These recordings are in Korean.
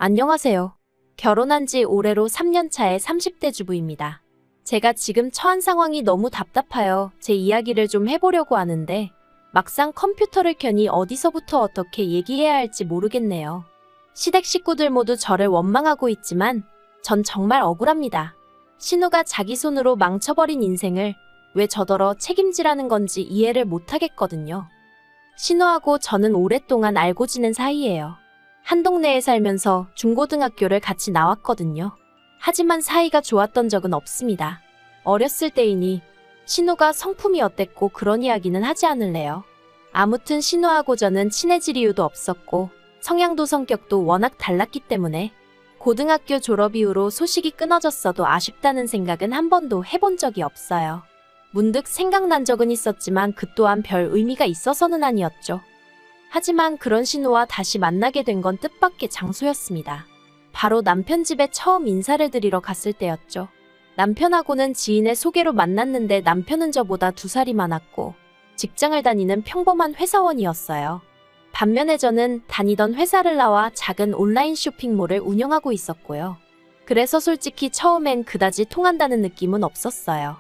안녕하세요. 결혼한 지 올해로 3년 차의 30대 주부입니다. 제가 지금 처한 상황이 너무 답답하여 제 이야기를 좀 해보려고 하는데 막상 컴퓨터를 켜니 어디서부터 어떻게 얘기해야 할지 모르겠네요. 시댁 식구들 모두 저를 원망하고 있지만 전 정말 억울합니다. 신우가 자기 손으로 망쳐버린 인생을 왜 저더러 책임지라는 건지 이해를 못하겠거든요. 신우하고 저는 오랫동안 알고 지낸 사이예요. 한 동네에 살면서 중고등학교를 같이 나왔거든요. 하지만 사이가 좋았던 적은 없습니다. 어렸을 때이니 신우가 성품이 어땠고 그런 이야기는 하지 않을래요. 아무튼 신우하고 저는 친해질 이유도 없었고 성향도 성격도 워낙 달랐기 때문에 고등학교 졸업 이후로 소식이 끊어졌어도 아쉽다는 생각은 한 번도 해본 적이 없어요. 문득 생각난 적은 있었지만 그 또한 별 의미가 있어서는 아니었죠. 하지만 그런 신우와 다시 만나게 된 건 뜻밖의 장소였습니다. 바로 남편 집에 처음 인사를 드리러 갔을 때였죠. 남편하고는 지인의 소개로 만났는데 남편은 저보다 2살이 많았고 직장을 다니는 평범한 회사원이었어요. 반면에 저는 다니던 회사를 나와 작은 온라인 쇼핑몰을 운영하고 있었고요. 그래서 솔직히 처음엔 그다지 통한다는 느낌은 없었어요.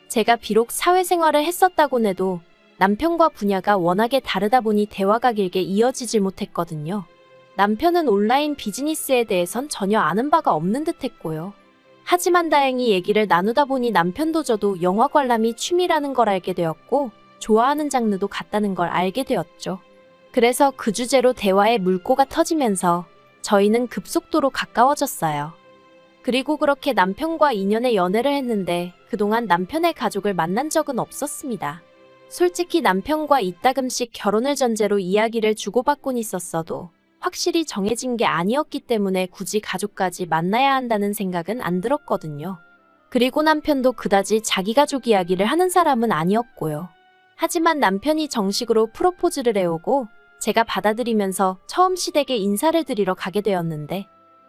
제가 비록 사회생활을 했었다곤 해도 남편과 분야가 워낙에 다르다 보니 대화가 길게 이어지질 못했거든요. 남편은 온라인 비즈니스에 대해선 전혀 아는 바가 없는 듯 했고요. 하지만 다행히 얘기를 나누다 보니 남편도 저도 영화 관람이 취미라는 걸 알게 되었고 좋아하는 장르도 같다는 걸 알게 되었죠. 그래서 그 주제로 대화의 물꼬가 터지면서 저희는 급속도로 가까워졌어요. 그리고 그렇게 남편과 2년의 연애를 했는데 그동안 남편의 가족을 만난 적은 없었습니다. 솔직히 남편과 이따금씩 결혼을 전제로 이야기를 주고받곤 있었어도 확실히 정해진 게 아니었기 때문에 굳이 가족까지 만나야 한다는 생각은 안 들었거든요. 그리고 남편도 그다지 자기 가족 이야기를 하는 사람은 아니었고요. 하지만 남편이 정식으로 프로포즈를 해오고 제가 받아들이면서 처음 시댁에 인사를 드리러 가게 되었는데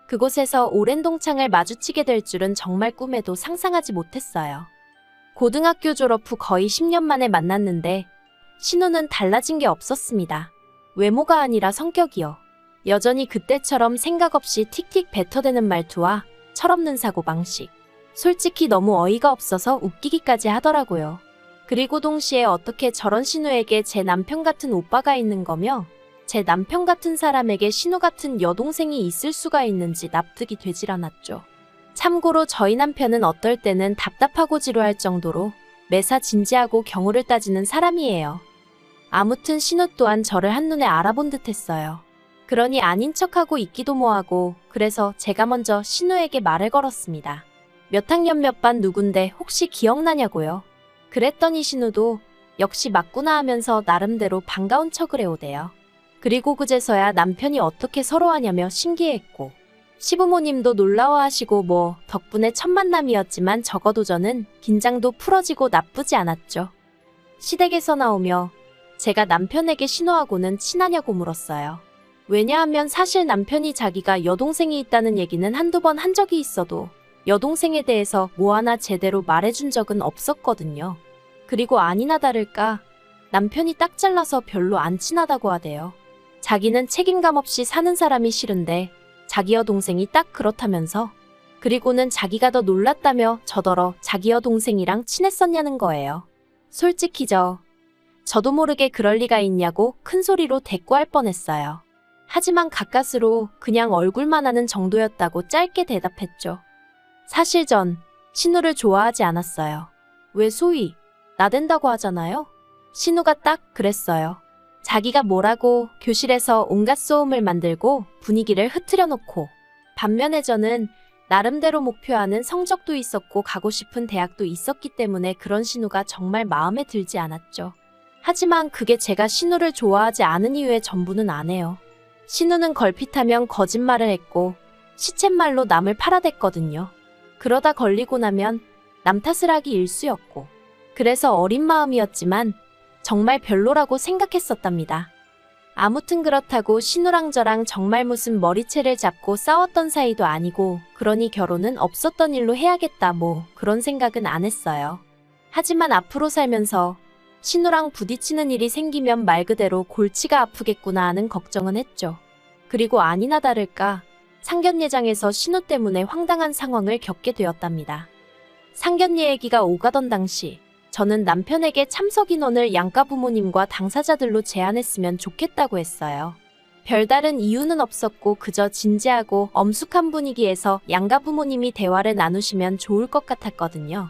그곳에서 오랜 동창을 마주치게 될 줄은 정말 꿈에도 상상하지 못했어요. 고등학교 졸업 후 거의 10년 만에 만났는데 신우는 달라진 게 없었습니다. 외모가 아니라 성격이요. 여전히 그때처럼 생각 없이 틱틱 뱉어대는 말투와 철없는 사고방식. 솔직히 너무 어이가 없어서 웃기기까지 하더라고요. 그리고 동시에 어떻게 저런 신우에게 제 남편 같은 오빠가 있는 거며 제 남편 같은 사람에게 신우 같은 여동생이 있을 수가 있는지 납득이 되질 않았죠. 참고로 저희 남편은 어떨 때는 답답하고 지루할 정도로 매사 진지하고 경우를 따지는 사람이에요. 아무튼 신우 또한 저를 한눈에 알아본 듯 했어요. 그러니 아닌 척하고 있기도 뭐하고 그래서 제가 먼저 신우에게 말을 걸었습니다. 몇 학년 몇 반 누군데 혹시 기억나냐고요. 그랬더니 신우도 역시 맞구나 하면서 나름대로 반가운 척을 해오대요. 그리고 그제서야 남편이 어떻게 서로 하냐며 신기해했고 시부모님도 놀라워하시고 뭐 덕분에 첫 만남이었지만 적어도 저는 긴장도 풀어지고 나쁘지 않았죠. 시댁에서 나오며 제가 남편에게 신우하고는 친하냐고 물었어요. 왜냐하면 사실 남편이 자기가 여동생이 있다는 얘기는 한두 번 한 적이 있어도 여동생에 대해서 뭐 하나 제대로 말해준 적은 없었거든요. 그리고 아니나 다를까 남편이 딱 잘라서 별로 안 친하다고 하대요. 자기는 책임감 없이 사는 사람이 싫은데 자기 여동생이 딱 그렇다면서 그리고는 자기가 더 놀랐다며 저더러 자기 여동생이랑 친했었냐는 거예요. 솔직히 저도 모르게 그럴 리가 있냐고 큰 소리로 대꾸할 뻔했어요. 하지만 가까스로 그냥 얼굴만 아는 정도였다고 짧게 대답했죠. 사실 전 신우를 좋아하지 않았어요. 왜 소위 나댄다고 하잖아요. 신우가 딱 그랬어요. 자기가 뭐라고 교실에서 온갖 소음을 만들고 분위기를 흐트려 놓고 반면에 저는 나름대로 목표하는 성적도 있었고 가고 싶은 대학도 있었기 때문에 그런 신우가 정말 마음에 들지 않았죠. 하지만 그게 제가 신우를 좋아하지 않은 이유의 전부는 아니에요. 신우는 걸핏하면 거짓말을 했고 시쳇말로 남을 팔아댔거든요. 그러다 걸리고 나면 남 탓을 하기 일쑤였고 그래서 어린 마음이었지만 정말 별로라고 생각했었답니다. 아무튼 그렇다고 신우랑 저랑 정말 무슨 머리채를 잡고 싸웠던 사이도 아니고 그러니 결혼은 없었던 일로 해야겠다 뭐 그런 생각은 안 했어요. 하지만 앞으로 살면서 신우랑 부딪히는 일이 생기면 말 그대로 골치가 아프겠구나 하는 걱정은 했죠. 그리고 아니나 다를까 상견례장에서 신우 때문에 황당한 상황을 겪게 되었답니다. 상견례 얘기가 오가던 당시 저는 남편에게 참석 인원을 양가 부모님과 당사자들로 제한했으면 좋겠다고 했어요. 별다른 이유는 없었고 그저 진지하고 엄숙한 분위기에서 양가 부모님이 대화를 나누시면 좋을 것 같았거든요.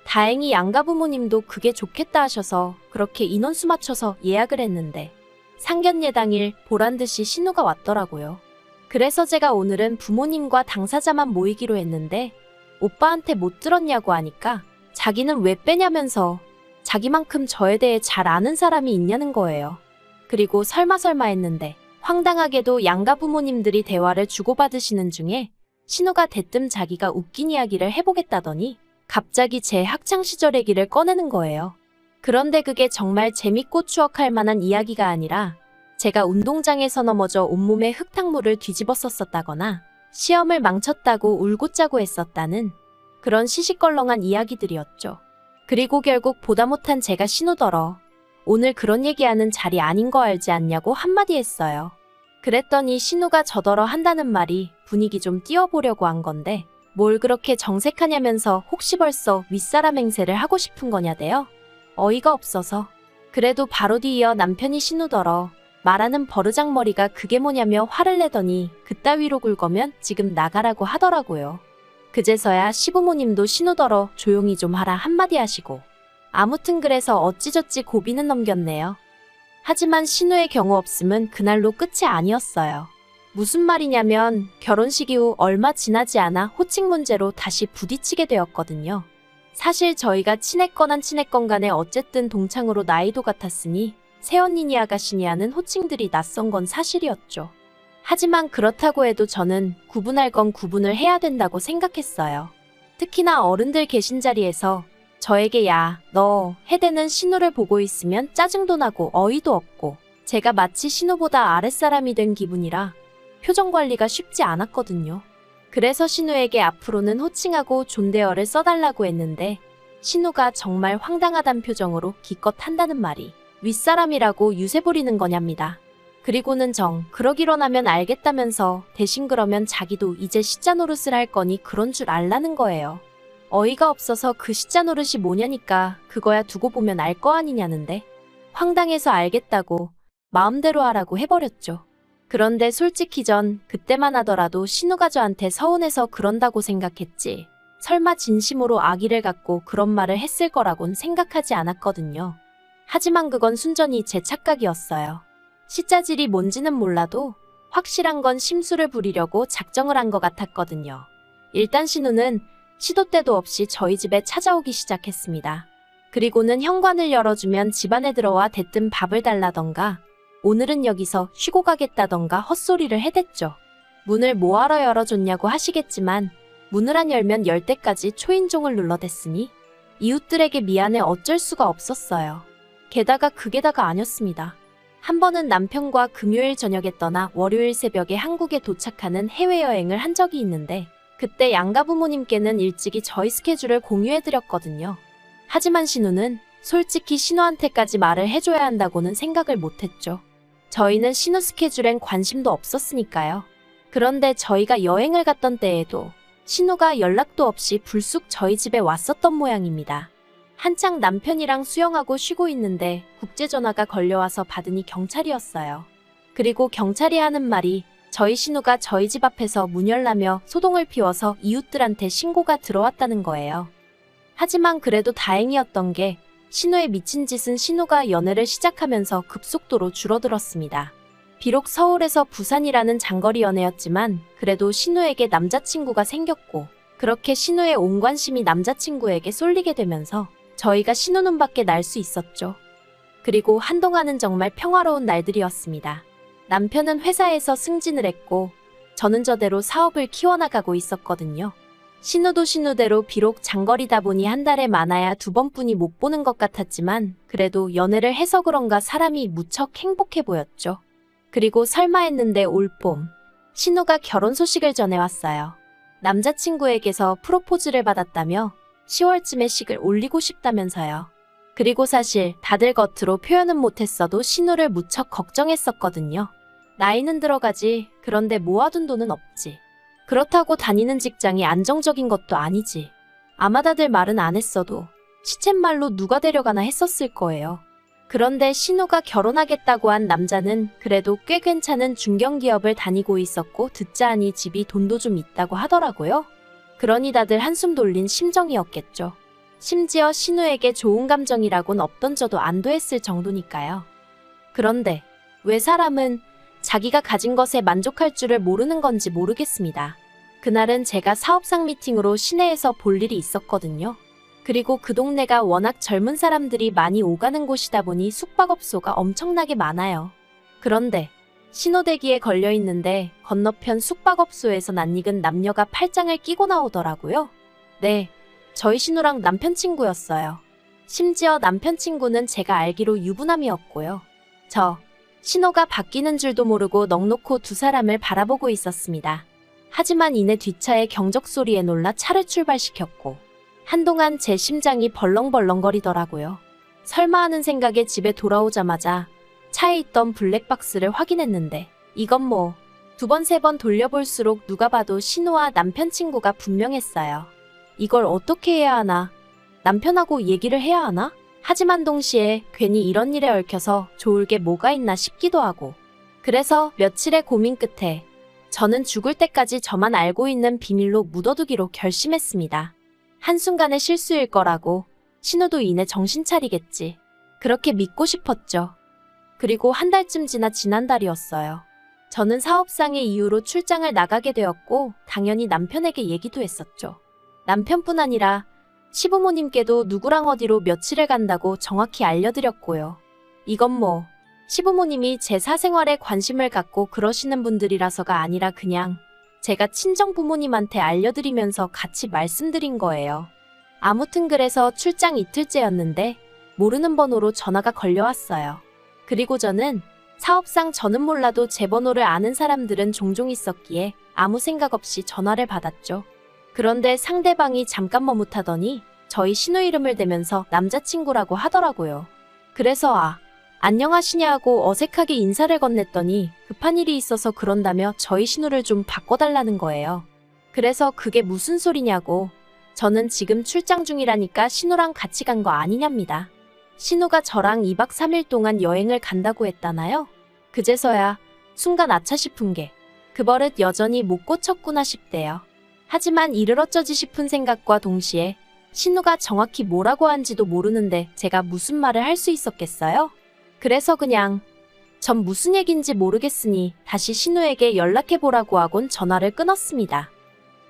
다행히 양가 부모님도 그게 좋겠다 하셔서 그렇게 인원수 맞춰서 예약을 했는데 상견례 당일 보란듯이 신우가 왔더라고요. 그래서 제가 오늘은 부모님과 당사자만 모이기로 했는데 오빠한테 못 들었냐고 하니까 자기는 왜 빼냐면서 자기만큼 저에 대해 잘 아는 사람이 있냐는 거예요. 그리고 설마 했는데 황당하게도 양가 부모님들이 대화를 주고받으시는 중에 신우가 대뜸 자기가 웃긴 이야기를 해보겠다더니 갑자기 제 학창시절 얘기를 꺼내는 거예요. 그런데 그게 정말 재밌고 추억할 만한 이야기가 아니라 제가 운동장에서 넘어져 온몸에 흙탕물을 뒤집어 썼었다거나 시험을 망쳤다고 울고 짜고 했었다는 그런 시시껄렁한 이야기들이었죠. 그리고 결국 보다 못한 제가 신우더러 오늘 그런 얘기하는 자리 아닌 거 알지 않냐고 한마디 했어요. 그랬더니 신우가 저더러 한다는 말이 분위기 좀 띄워보려고 한 건데 뭘 그렇게 정색하냐면서 혹시 벌써 윗사람 행세를 하고 싶은 거냐대요. 어이가 없어서. 그래도 바로 뒤이어 남편이 신우더러 말하는 버르장머리가 그게 뭐냐며 화를 내더니 그따위로 굴거면 지금 나가라고 하더라고요. 그제서야 시부모님도 신우더러 조용히 좀 하라 한마디 하시고 아무튼 그래서 어찌저찌 고비는 넘겼네요. 하지만 신우의 경우 없음은 그날로 끝이 아니었어요. 무슨 말이냐면 결혼식 이후 얼마 지나지 않아 호칭 문제로 다시 부딪히게 되었거든요. 사실 저희가 친했건 안 친했건 간에 어쨌든 동창으로 나이도 같았으니 새언니니 아가씨니 하는 호칭들이 낯선 건 사실이었죠. 하지만 그렇다고 해도 저는 구분할 건 구분을 해야 된다고 생각했어요. 특히나 어른들 계신 자리에서 저에게 야, 너 해대는 신우를 보고 있으면 짜증도 나고 어이도 없고 제가 마치 신우보다 아랫사람이 된 기분이라 표정 관리가 쉽지 않았거든요. 그래서 신우에게 앞으로는 호칭하고 존대어를 써달라고 했는데 신우가 정말 황당하단 표정으로 기껏 한다는 말이 윗사람이라고 유세 부리는 거냐입니다. 그리고는 그러기로 하면 알겠다면서 대신 그러면 자기도 이제 시자 노릇을 할 거니 그런 줄 알라는 거예요. 어이가 없어서 그 시자 노릇이 뭐냐니까 그거야 두고 보면 알 거 아니냐는데 황당해서 알겠다고 마음대로 하라고 해버렸죠. 그런데 솔직히 전 그때만 하더라도 신우가 저한테 서운해서 그런다고 생각했지 설마 진심으로 악의를 갖고 그런 말을 했을 거라곤 생각하지 않았거든요. 하지만 그건 순전히 제 착각이었어요. 시자질이 뭔지는 몰라도 확실한 건 심술을 부리려고 작정을 한 것 같았거든요. 일단 신우는 시도 때도 없이 저희 집에 찾아오기 시작했습니다. 그리고는 현관을 열어주면 집안에 들어와 대뜸 밥을 달라던가 오늘은 여기서 쉬고 가겠다던가 헛소리를 해댔죠. 문을 뭐하러 열어줬냐고 하시겠지만 문을 안 열면 열 때까지 초인종을 눌러댔으니 이웃들에게 미안해 어쩔 수가 없었어요. 게다가 그게 다가 아니었습니다. 한 번은 남편과 금요일 저녁에 떠나 월요일 새벽에 한국에 도착하는 해외여행을 한 적이 있는데 그때 양가 부모님께는 일찍이 저희 스케줄을 공유해드렸거든요. 하지만 신우는 솔직히 신우한테까지 말을 해줘야 한다고는 생각을 못했죠. 저희는 신우 스케줄엔 관심도 없었으니까요. 그런데 저희가 여행을 갔던 때에도 신우가 연락도 없이 불쑥 저희 집에 왔었던 모양입니다. 한창 남편이랑 수영하고 쉬고 있는데 국제전화가 걸려와서 받으니 경찰이었어요. 그리고 경찰이 하는 말이 저희 신우가 저희 집 앞에서 문 열라며 소동을 피워서 이웃들한테 신고가 들어왔다는 거예요. 하지만 그래도 다행이었던 게 신우의 미친 짓은 신우가 연애를 시작하면서 급속도로 줄어들었습니다. 비록 서울에서 부산이라는 장거리 연애였지만 그래도 신우에게 남자친구가 생겼고 그렇게 신우의 온 관심이 남자친구에게 쏠리게 되면서 저희가 신우 눈밖에 날 수 있었죠. 그리고 한동안은 정말 평화로운 날들이었습니다. 남편은 회사에서 승진을 했고 저는 저대로 사업을 키워나가고 있었거든요. 신우도 신우대로 비록 장거리다 보니 한 달에 많아야 2번뿐이 못 보는 것 같았지만 그래도 연애를 해서 그런가 사람이 무척 행복해 보였죠. 그리고 설마 했는데 올 봄 신우가 결혼 소식을 전해왔어요. 남자친구에게서 프로포즈를 받았다며 10월쯤에 식을 올리고 싶다면서요. 그리고 사실 다들 겉으로 표현은 못했어도 신우를 무척 걱정했었거든요. 나이는 들어가지 그런데 모아둔 돈은 없지. 그렇다고 다니는 직장이 안정적인 것도 아니지. 아마 다들 말은 안 했어도 시쳇말로 누가 데려가나 했었을 거예요. 그런데 신우가 결혼하겠다고 한 남자는 그래도 꽤 괜찮은 중견기업을 다니고 있었고 듣자 하니 집이 돈도 좀 있다고 하더라고요. 그러니 다들 한숨 돌린 심정이었겠죠. 심지어 신우에게 좋은 감정이라곤 없던 저도 안도했을 정도니까요. 그런데 왜 사람은 자기가 가진 것에 만족할 줄을 모르는 건지 모르겠습니다. 그날은 제가 사업상 미팅으로 시내에서 볼 일이 있었거든요. 그리고 그 동네가 워낙 젊은 사람들이 많이 오가는 곳이다 보니 숙박업소가 엄청나게 많아요. 그런데 신호대기에 걸려 있는데 건너편 숙박업소에서 낯익은 남녀가 팔짱을 끼고 나오더라고요. 네, 저희 신우랑 남편 친구였어요. 심지어 남편 친구는 제가 알기로 유부남이었고요. 신호가 바뀌는 줄도 모르고 넋놓고 두 사람을 바라보고 있었습니다. 하지만 이내 뒷차의 경적 소리에 놀라 차를 출발시켰고 한동안 제 심장이 벌렁벌렁거리더라고요. 설마 하는 생각에 집에 돌아오자마자 차에 있던 블랙박스를 확인했는데 이건 뭐 두 번, 세 번 돌려볼수록 누가 봐도 신우와 남편 친구가 분명했어요. 이걸 어떻게 해야 하나? 남편하고 얘기를 해야 하나? 하지만 동시에 괜히 이런 일에 얽혀서 좋을 게 뭐가 있나 싶기도 하고. 그래서 며칠의 고민 끝에 저는 죽을 때까지 저만 알고 있는 비밀로 묻어두기로 결심했습니다. 한순간의 실수일 거라고, 신우도 이내 정신 차리겠지. 그렇게 믿고 싶었죠. 그리고 한 달쯤 지나 지난달이었어요. 저는 사업상의 이유로 출장을 나가게 되었고 당연히 남편에게 얘기도 했었죠. 남편뿐 아니라 시부모님께도 누구랑 어디로 며칠을 간다고 정확히 알려드렸고요. 이건 뭐 시부모님이 제 사생활에 관심을 갖고 그러시는 분들이라서가 아니라 그냥 제가 친정 부모님한테 알려드리면서 같이 말씀드린 거예요. 아무튼 그래서 출장 이틀째였는데 모르는 번호로 전화가 걸려왔어요. 그리고 저는 사업상 저는 몰라도 제 번호를 아는 사람들은 종종 있었기에 아무 생각 없이 전화를 받았죠. 그런데 상대방이 잠깐 머뭇하더니 저희 신우 이름을 대면서 남자친구라고 하더라고요. 그래서 안녕하시냐고 어색하게 인사를 건넸더니 급한 일이 있어서 그런다며 저희 신우를 좀 바꿔달라는 거예요. 그래서 그게 무슨 소리냐고 저는 지금 출장 중이라니까 신우랑 같이 간 거 아니냐입니다. 신우가 저랑 2박 3일 동안 여행을 간다고 했다나요? 그제서야 순간 아차 싶은 게 그 버릇 여전히 못 고쳤구나 싶대요. 하지만 이를 어쩌지 싶은 생각과 동시에 신우가 정확히 뭐라고 한지도 모르는데 제가 무슨 말을 할 수 있었겠어요? 그래서 그냥 전 무슨 얘긴지 모르겠으니 다시 신우에게 연락해보라고 하곤 전화를 끊었습니다.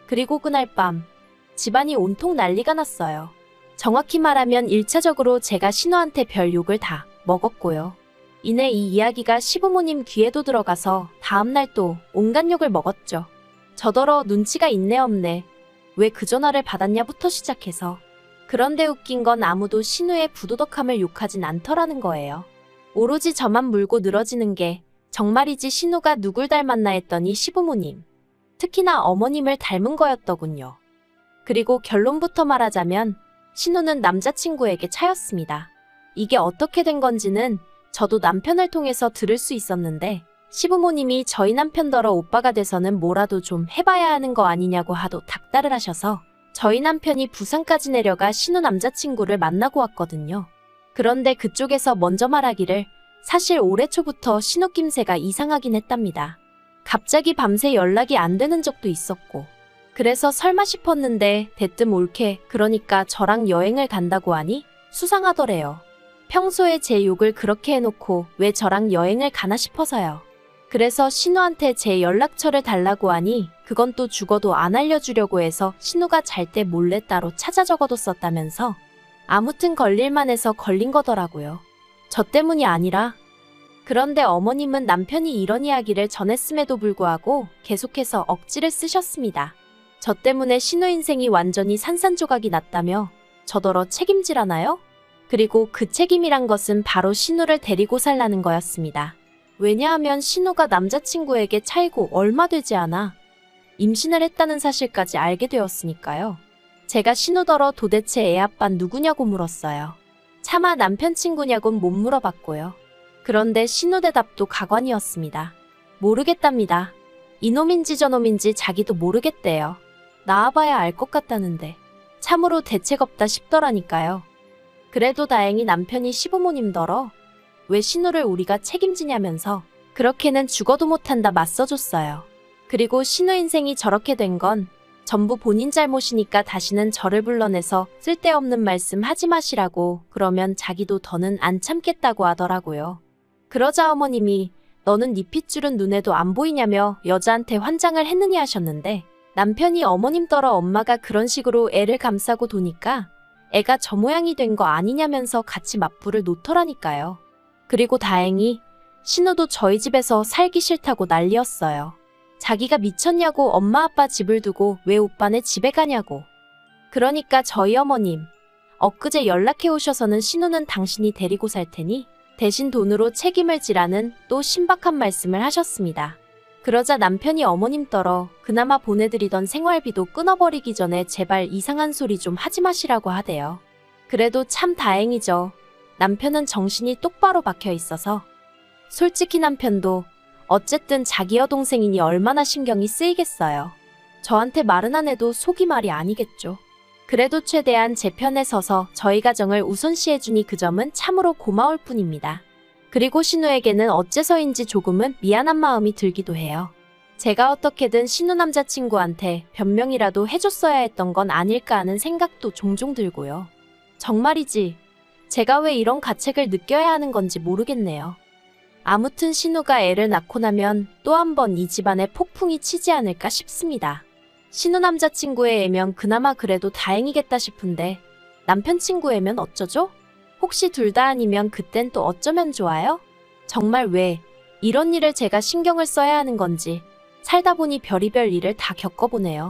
그리고 그날 밤 집안이 온통 난리가 났어요. 정확히 말하면 1차적으로 제가 신우한테 별 욕을 다 먹었고요. 이내 이 이야기가 시부모님 귀에도 들어가서 다음날 또 온갖 욕을 먹었죠. 저더러 눈치가 있네 없네. 왜 그 전화를 받았냐부터 시작해서. 그런데 웃긴 건 아무도 신우의 부도덕함을 욕하진 않더라는 거예요. 오로지 저만 물고 늘어지는 게 정말이지 신우가 누굴 닮았나 했더니 시부모님, 특히나 어머님을 닮은 거였더군요. 그리고 결론부터 말하자면 신우는 남자친구에게 차였습니다. 이게 어떻게 된 건지는 저도 남편을 통해서 들을 수 있었는데 시부모님이 저희 남편더러 오빠가 돼서는 뭐라도 좀 해봐야 하는 거 아니냐고 하도 닥달을 하셔서 저희 남편이 부산까지 내려가 신우 남자친구를 만나고 왔거든요. 그런데 그쪽에서 먼저 말하기를 사실 올해 초부터 신우 낌새가 이상하긴 했답니다. 갑자기 밤새 연락이 안 되는 적도 있었고 그래서 설마 싶었는데 대뜸 올케 그러니까 저랑 여행을 간다고 하니 수상하더래요. 평소에 제 욕을 그렇게 해놓고 왜 저랑 여행을 가나 싶어서요. 그래서 신우한테 제 연락처를 달라고 하니 그건 또 죽어도 안 알려주려고 해서 신우가 잘 때 몰래 따로 찾아 적어뒀었다면서 아무튼 걸릴만 해서 걸린 거더라고요. 저 때문이 아니라. 그런데 어머님은 남편이 이런 이야기를 전했음에도 불구하고 계속해서 억지를 쓰셨습니다. 저 때문에 신우 인생이 완전히 산산조각이 났다며 저더러 책임지라나요? 그리고 그 책임이란 것은 바로 신우를 데리고 살라는 거였습니다. 왜냐하면 신우가 남자친구에게 차이고 얼마 되지 않아 임신을 했다는 사실까지 알게 되었으니까요. 제가 신우더러 도대체 애 아빤 누구냐고 물었어요. 차마 남편 친구냐곤 못 물어봤고요. 그런데 신우 대답도 가관이었습니다. 모르겠답니다. 이놈인지 저놈인지 자기도 모르겠대요. 나와봐야 알 것 같다는데 참으로 대책 없다 싶더라니까요. 그래도 다행히 남편이 시부모님더러 왜 신우를 우리가 책임지냐면서 그렇게는 죽어도 못한다 맞서줬어요. 그리고 신우 인생이 저렇게 된 건 전부 본인 잘못이니까 다시는 저를 불러내서 쓸데없는 말씀 하지 마시라고 그러면 자기도 더는 안 참겠다고 하더라고요. 그러자 어머님이 너는 네 핏줄은 눈에도 안 보이냐며 여자한테 환장을 했느니 하셨는데 남편이 어머님더러 엄마가 그런 식으로 애를 감싸고 도니까 애가 저 모양이 된 거 아니냐면서 같이 맞불을 놓더라니까요. 그리고 다행히 신우도 저희 집에서 살기 싫다고 난리였어요. 자기가 미쳤냐고 엄마 아빠 집을 두고 왜 오빠네 집에 가냐고. 그러니까 저희 어머님 엊그제 연락해 오셔서는 신우는 당신이 데리고 살 테니 대신 돈으로 책임을 지라는 또 신박한 말씀을 하셨습니다. 그러자 남편이 어머님더러 그나마 보내드리던 생활비도 끊어버리기 전에 제발 이상한 소리 좀 하지 마시라고 하대요. 그래도 참 다행이죠. 남편은 정신이 똑바로 박혀 있어서. 솔직히 남편도 어쨌든 자기 여동생이니 얼마나 신경이 쓰이겠어요. 저한테 말은 안 해도 속이 말이 아니겠죠. 그래도 최대한 제 편에 서서 저희 가정을 우선시해주니 그 점은 참으로 고마울 뿐입니다. 그리고 신우에게는 어째서인지 조금은 미안한 마음이 들기도 해요. 제가 어떻게든 신우 남자친구한테 변명이라도 해줬어야 했던 건 아닐까 하는 생각도 종종 들고요. 정말이지 제가 왜 이런 가책을 느껴야 하는 건지 모르겠네요. 아무튼 신우가 애를 낳고 나면 또 한 번 이 집안에 폭풍이 치지 않을까 싶습니다. 신우 남자친구의 애면 그나마 그래도 다행이겠다 싶은데 남편 친구 애면 어쩌죠? 혹시 둘 다 아니면 그땐 또 어쩌면 좋아요? 정말 왜 이런 일을 제가 신경을 써야 하는 건지 살다 보니 별의별 일을 다 겪어보네요.